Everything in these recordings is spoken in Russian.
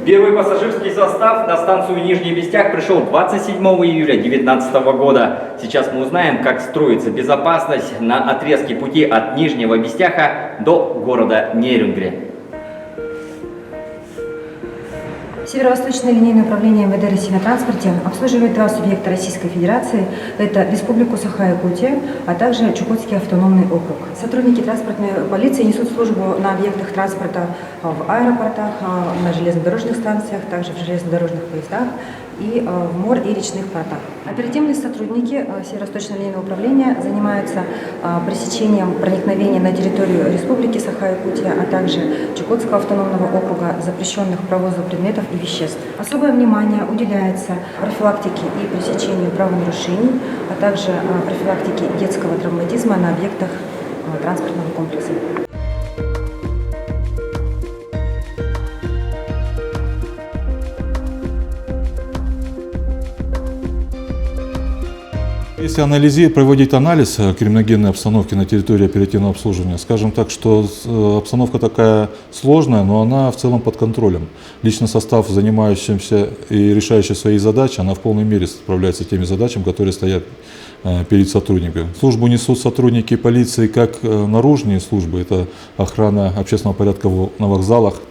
Первый пассажирский состав на станцию Нижний Бестях пришел 27 июля 2019 года. Сейчас мы узнаем, как строится безопасность на отрезке пути от Нижнего Бестяха до города Нерюнгри. Северо-Восточное линейное управление МВД России на транспорте обслуживает два субъекта Российской Федерации. Это Республику Саха-Якутия, а также Чукотский автономный округ. Сотрудники транспортной полиции несут службу на объектах транспорта в аэропортах, на железнодорожных станциях, также в железнодорожных поездах и в мор- и речных портах. Оперативные сотрудники Северо-Восточного линейного управления занимаются пресечением проникновения на территорию Республики Саха-Якутия, а также Чукотского автономного округа запрещенных провозов предметов и веществ. Особое внимание уделяется профилактике и пресечению правонарушений, а также профилактике детского травматизма на объектах транспортного комплекса. Если проводить анализ криминогенной обстановки на территории оперативного обслуживания, скажем так, что обстановка такая сложная, но она в целом под контролем. Личный состав, занимающийся и решающий свои задачи, она в полной мере справляется с теми задачами, которые стоят перед сотрудниками. Службу несут сотрудники полиции как наружные службы, это охрана общественного порядка на вокзалах,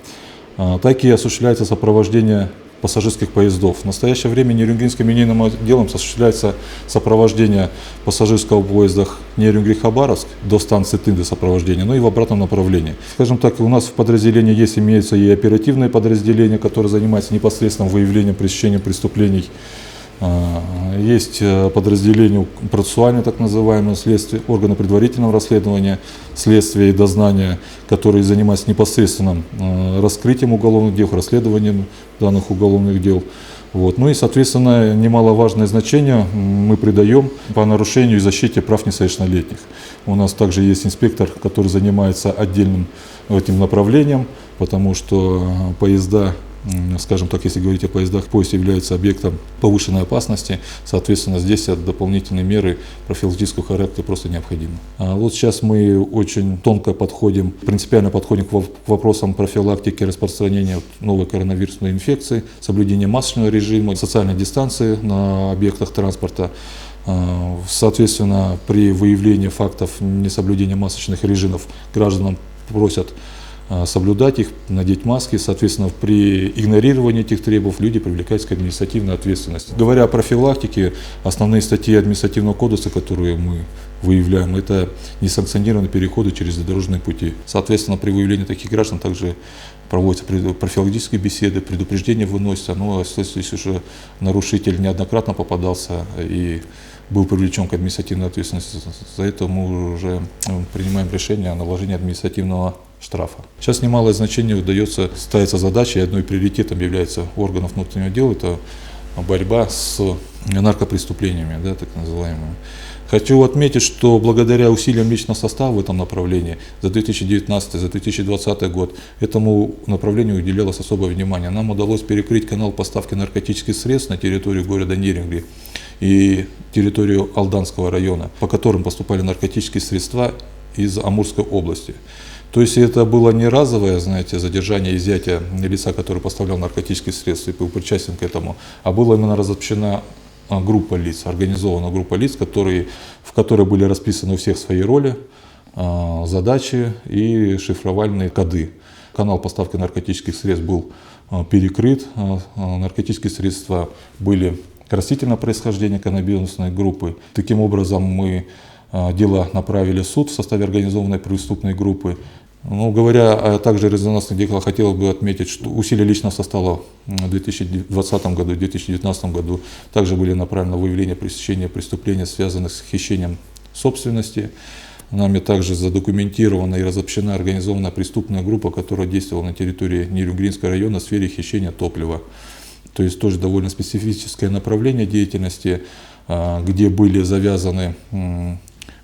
так и осуществляется сопровождение пассажирских поездов. В настоящее время Нерюнгринским линейным отделом осуществляется сопровождение пассажирского поезда Нерюнгри-Хабаровск до станции Тынды сопровождения, но и в обратном направлении. Скажем так, у нас в подразделении имеются и оперативные подразделения, которые занимаются непосредственно выявлением, пресечением преступлений. Есть подразделения процессуальные, так называемые, следствия, органы предварительного расследования, следствия и дознания, которые занимаются непосредственным раскрытием уголовных дел, расследованием данных уголовных дел. Ну и, соответственно, немаловажное значение мы придаем по нарушению и защите прав несовершеннолетних. У нас также есть инспектор, который занимается отдельным этим направлением, потому что поезда, скажем так, если говорить о поездах, поезд является объектом повышенной опасности, соответственно, здесь дополнительные меры профилактического характера просто необходимы. Вот сейчас мы очень тонко подходим, принципиально подходим к вопросам профилактики распространения новой коронавирусной инфекции, соблюдения масочного режима, социальной дистанции на объектах транспорта. Соответственно, при выявлении фактов несоблюдения масочных режимов гражданам просят соблюдать их, надеть маски. Соответственно, при игнорировании этих требований люди привлекаются к административной ответственности. Говоря о профилактике, основные статьи административного кодекса, которые мы выявляем, это несанкционированные переходы через дорожные пути. Соответственно, при выявлении таких граждан также проводятся профилактические беседы, предупреждения выносятся, но если уже нарушитель неоднократно попадался и был привлечен к административной ответственности, за это мы уже принимаем решение о наложении административного штрафа. Сейчас немалое значение ставится задача, и одной приоритетом является органов внутреннего дела, это борьба с наркопреступлениями, так называемыми. Хочу отметить, что благодаря усилиям личного состава в этом направлении за 2019, за 2020 год этому направлению уделялось особое внимание. Нам удалось перекрыть канал поставки наркотических средств на территорию города Нерюнгри и территорию Алданского района, по которым поступали наркотические средства из Амурской области. То есть это было не разовое, задержание и изъятие лица, который поставлял наркотические средства и был причастен к этому, а была именно разобщена группа лиц, организованная группа лиц, в которой были расписаны у всех свои роли, задачи и шифровальные коды. Канал поставки наркотических средств был перекрыт, наркотические средства были растительного происхождения каннабисной группы. Таким образом, мы дело направили в суд в составе организованной преступной группы. Говоря о также резонансных делах, хотел бы отметить, что усилия личного состава в 2020 году и 2019 году также были направлены на выявление пресечения преступлений, связанных с хищением собственности. Нами также задокументирована и разобщена организованная преступная группа, которая действовала на территории Нерюнгринского района в сфере хищения топлива. То есть тоже довольно специфическое направление деятельности, где были завязаны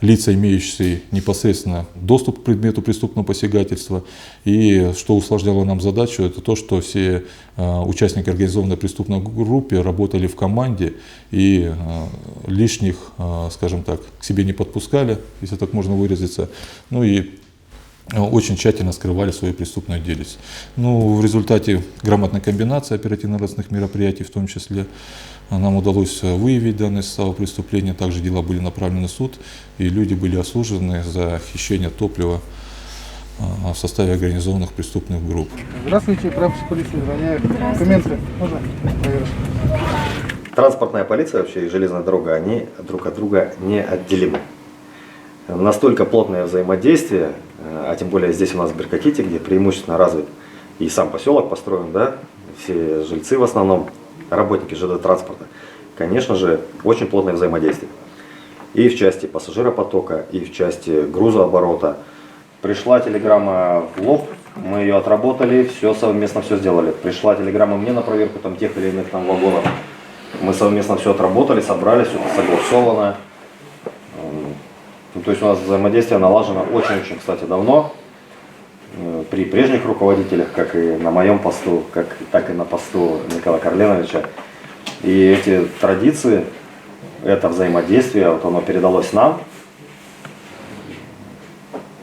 лица, имеющие непосредственно доступ к предмету преступного посягательства. И что усложняло нам задачу, это то, что все участники организованной преступной группы работали в команде и лишних, скажем так, к себе не подпускали, если так можно выразиться. И очень тщательно скрывали свою преступную деятельность. Ну, в результате грамотной комбинации оперативно-розыскных мероприятий, в том числе, нам удалось выявить данные составы преступления. Также дела были направлены в суд, и люди были осуждены за хищение топлива в составе организованных преступных групп. Здравствуйте, прапорщик полиции Дроняев. Документы можно проверить? Транспортная полиция вообще и железная дорога, они друг от друга неотделимы. Настолько плотное взаимодействие, а тем более здесь у нас в Беркоките, где преимущественно развит и сам поселок построен, да, все жильцы в основном, работники ЖД-транспорта, конечно же, очень плотное взаимодействие. И в части пассажиропотока, и в части грузооборота. Пришла телеграмма в лоб, мы ее отработали, все совместно все сделали. Пришла телеграмма мне на проверку там тех или иных там вагонов. Мы совместно все отработали, собрали, все это согласовано. Ну, то есть у нас взаимодействие налажено очень-очень, кстати, давно. При прежних руководителях, как и на моем посту, так и на посту Николая Карленовича. И эти традиции, это взаимодействие, вот оно передалось нам.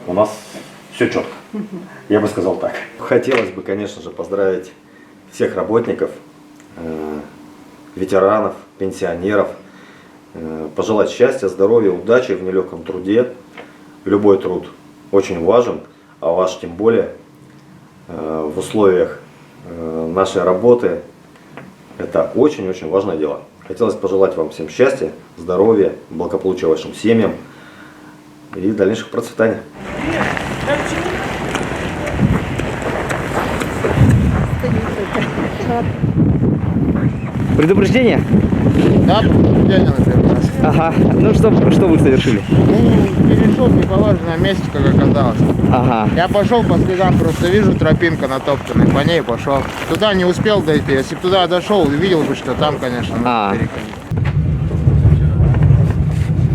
У нас все четко. Я бы сказал так. Хотелось бы, конечно же, поздравить всех работников, ветеранов, пенсионеров, пожелать счастья, здоровья, удачи в нелегком труде. Любой труд очень важен, а ваш тем более в условиях нашей работы. Это очень-очень важное дело. Хотелось пожелать вам всем счастья, здоровья, благополучия вашим семьям и дальнейших процветаний. Предупреждение? Да, предупреждение, например. Ага. Ну что вы совершили? Ну, перешел в неположенном месте, как оказалось. Ага. Я пошел по следам, просто вижу тропинка натоптанная, по ней пошел. Туда не успел дойти, если бы туда дошел, увидел бы, что там, конечно, надо переходить.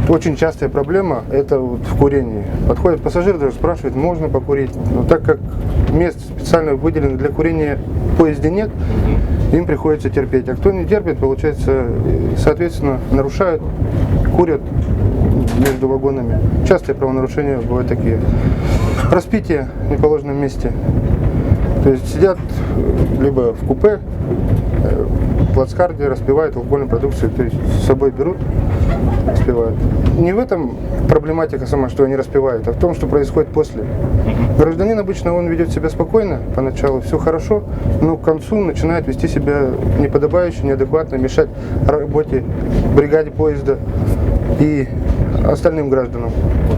Очень частая проблема – это вот в курении. Подходит пассажир, даже спрашивает, можно покурить. Но так как мест специально выделенных для курения в поезде нет, им приходится терпеть. А кто не терпит, получается, соответственно, нарушают, курят между вагонами. Частые правонарушения бывают такие. Распитие в неположенном месте. То есть сидят либо в купе, в плацкарте, распивают алкогольную продукцию, то есть с собой берут, распивают. Не в этом проблематика сама, что они распивают, а в том, что происходит после. Гражданин обычно он ведет себя спокойно, поначалу все хорошо, но к концу начинает вести себя неподобающе, неадекватно, мешать работе бригаде поезда и остальным гражданам.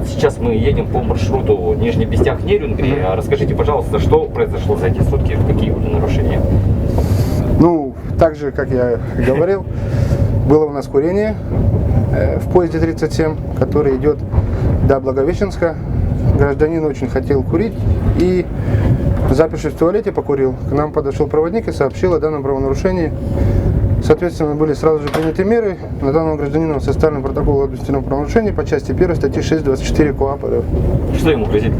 Сейчас мы едем по маршруту Нижний Бестях-Нерюнгри. Расскажите, пожалуйста, что произошло за эти сутки, какие были нарушения? Ну, так же, как я говорил, было у нас курение в поезде 37, который идет до Благовещенска. Гражданин очень хотел курить и, запершись в туалете, покурил. К нам подошел проводник и сообщил о данном правонарушении. Соответственно, были сразу же приняты меры. На данного гражданина составлен протокол об административном правонарушении по части 1 статьи 6.24 КоАП РФ. Что ему грозит?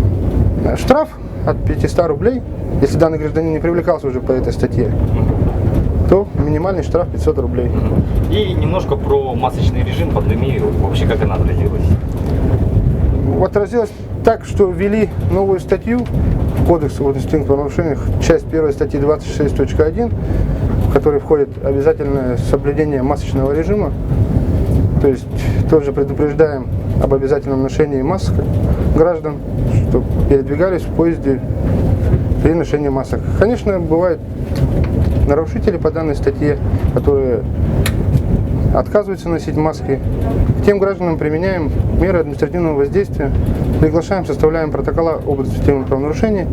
Штраф от 500 рублей. Если данный гражданин не привлекался уже по этой статье, то минимальный штраф 500 рублей. И немножко про масочный режим, пандемию, вообще как она отразилась? Отразилось так, что ввели новую статью в Кодекс об административных правонарушениях, часть 1 статьи 26.1, в которой входит обязательное соблюдение масочного режима. То есть тоже предупреждаем об обязательном ношении масок граждан, чтобы передвигались в поезде при ношении масок. Конечно, бывают нарушители по данной статье, которые отказываются носить маски. К тем гражданам применяем меры административного воздействия, приглашаем, составляем протокола об административном правонарушении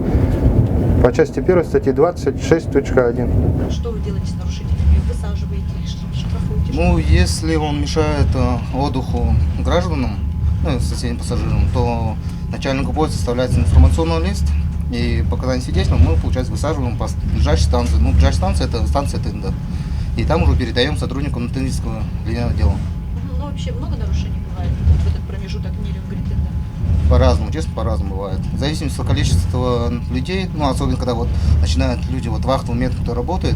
по части 1 статьи 26.1. Что вы делаете с нарушителями? Высаживаете или штрафуете? Ну, если он мешает отдыху гражданам, ну, соседним пассажирам, то начальнику поезда составляется информационный лист, и показания свидетелям мы, получается, высаживаем по ближайшей станции. Ну, ближайшая станция – это станция Тында. И там уже передаем сотрудникам Тындского линейного отдела. Ну, вообще много нарушений бывает в этот промежуток Нерюнгри-Тында? По-разному, честно, по-разному бывает. В зависимости от количества людей, ну, особенно когда вот начинают люди, вот вахтовый метод, кто работает,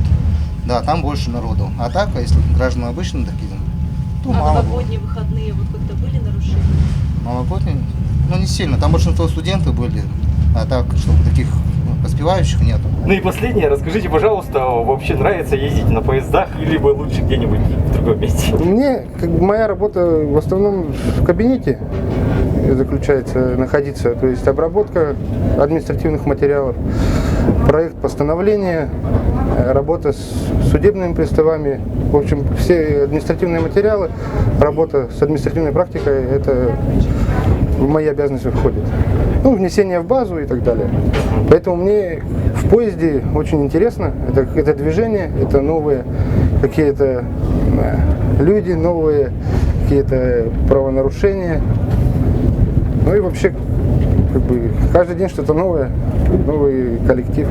да, там больше народу. А так, а если граждане обычные такие, то мало. Новогодние выходные вот как-то были нарушения? Новогодние? Ну, не сильно. Там большинство студентов были. А так, чтобы таких поспевающих нет. Ну и последнее, расскажите, пожалуйста, вообще нравится ездить на поездах или вы лучше где-нибудь в другом месте? Мне, моя работа в основном в кабинете заключается находиться, то есть обработка административных материалов, проект постановления, работа с судебными приставами, в общем, все административные материалы, работа с административной практикой, это в мои обязанности входит. Ну, внесение в базу и так далее. Поэтому мне в поезде очень интересно, это движение, это новые какие-то люди, новые какие-то правонарушения. Ну и вообще, как бы, каждый день что-то новое, новый коллектив.